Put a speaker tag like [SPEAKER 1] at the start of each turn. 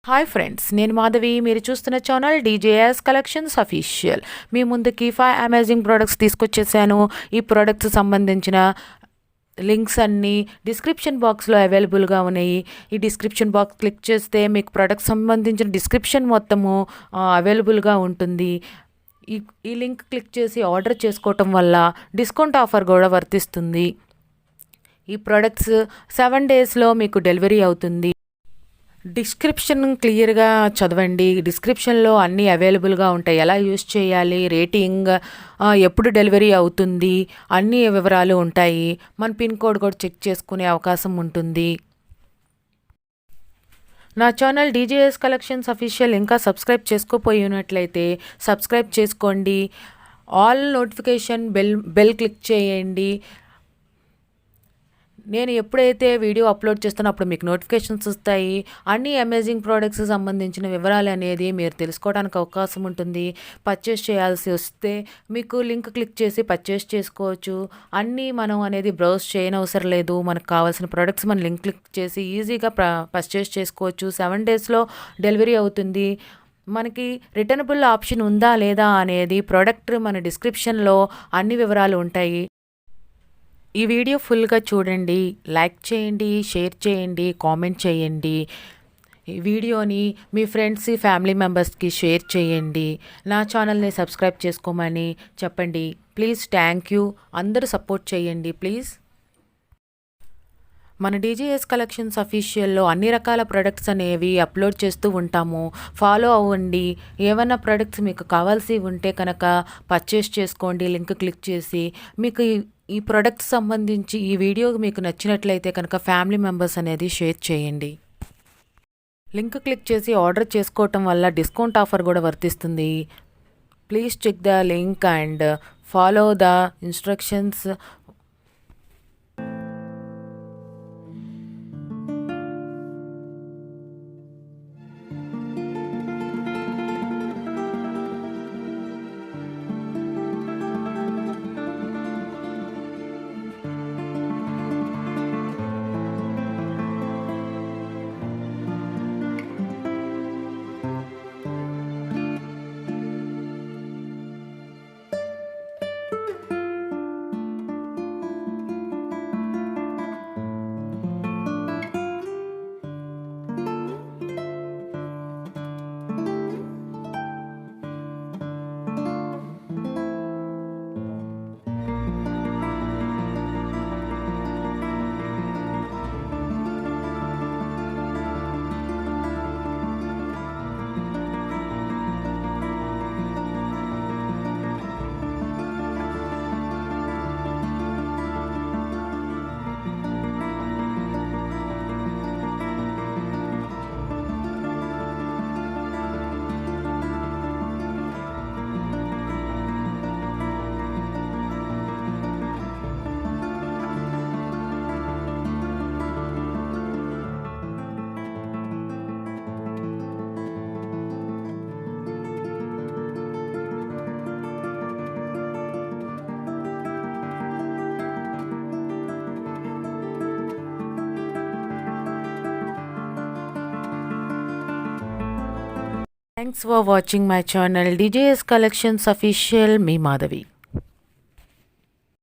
[SPEAKER 1] Hi friends, నేను మాధవి. మీరు చూస్తున్న ఛానల్ DJS కలెక్షన్స్ అఫీషియల్. మీ ముందుకి 5 అమేజింగ్ ప్రోడక్ట్స్ తీసుకొచ్చేసాను. ఈ ప్రోడక్ట్స్ సంబంధించిన లింక్స్ అన్నీ డిస్క్రిప్షన్ బాక్స్లో అవైలబుల్గా ఉన్నాయి. ఈ డిస్క్రిప్షన్ బాక్స్ క్లిక్ చేస్తే మీకు ప్రోడక్ట్ సంబంధించిన డిస్క్రిప్షన్ మొత్తము అవైలబుల్గా ఉంటుంది. ఈ లింక్ క్లిక్ చేసి ఆర్డర్ చేసుకోవటం వల్ల డిస్కౌంట్ ఆఫర్ కూడా వర్తిస్తుంది. ఈ ప్రోడక్ట్స్ 7 డేస్లో మీకు డెలివరీ అవుతుంది. డిస్క్రిప్షన్ క్లియర్గా చదవండి. డిస్క్రిప్షన్లో అన్నీ అవైలబుల్గా ఉంటాయి. ఎలా యూస్ చేయాలి, రేటింగ్, ఎప్పుడు డెలివరీ అవుతుంది, అన్ని వివరాలు ఉంటాయి. మన పిన్ కోడ్ కూడా చెక్ చేసుకునే అవకాశం ఉంటుంది. నా ఛానల్ DJS కలెక్షన్స్ అఫీషియల్ ఇంకా సబ్స్క్రైబ్ చేసుకోపోయినట్లయితే సబ్స్క్రైబ్ చేసుకోండి. ఆల్ నోటిఫికేషన్ బెల్ క్లిక్ చేయండి. నేను ఎప్పుడైతే వీడియో అప్లోడ్ చేస్తానో అప్పుడు మీకు నోటిఫికేషన్స్ వస్తాయి. అన్ని అమేజింగ్ ప్రోడక్ట్స్ సంబంధించిన వివరాలు అనేది మీరు తెలుసుకోవడానికి అవకాశం ఉంటుంది. పర్చేస్ చేయాల్సి వస్తే మీకు లింక్ క్లిక్ చేసి పర్చేస్ చేసుకోవచ్చు. అన్నీ మనం అనేది బ్రౌజ్ చేయనవసరం లేదు. మనకు కావాల్సిన ప్రోడక్ట్స్ మనం లింక్ క్లిక్ చేసి ఈజీగా పర్చేస్ చేసుకోవచ్చు. 7 డేస్లో డెలివరీ అవుతుంది. మనకి రిటర్నబుల్ ఆప్షన్ ఉందా లేదా అనేది ప్రోడక్ట్ మన డిస్క్రిప్షన్లో అన్ని వివరాలు ఉంటాయి. ఈ వీడియో ఫుల్గా చూడండి, లైక్ చేయండి, షేర్ చేయండి, కామెంట్ చేయండి. ఈ వీడియోని మీ ఫ్రెండ్స్, ఫ్యామిలీ మెంబర్స్కి షేర్ చేయండి. నా ఛానల్ని సబ్స్క్రైబ్ చేసుకోమని చెప్పండి ప్లీజ్. Thank you. అందరూ సపోర్ట్ చేయండి ప్లీజ్. మన DJS కలెక్షన్స్ అఫీషియల్లో అన్ని రకాల ప్రొడక్ట్స్ అనేవి అప్లోడ్ చేస్తూ ఉంటాము. ఫాలో అవ్వండి. ఏమైనా ప్రొడక్ట్స్ మీకు కావాల్సి ఉంటే కనుక పర్చేస్ చేసుకోండి లింక్ క్లిక్ చేసి. మీకు ఈ ప్రొడక్ట్స్ సంబంధించి ఈ వీడియో మీకు నచ్చినట్లయితే కనుక ఫ్యామిలీ మెంబర్స్ అనేది షేర్ చేయండి. లింక్ క్లిక్ చేసి ఆర్డర్ చేసుకోవటం వల్ల డిస్కౌంట్ ఆఫర్ కూడా వర్తిస్తుంది. Please check the link and follow the instructions. Thanks for watching my channel DJS Collections Official. Me Madhavi.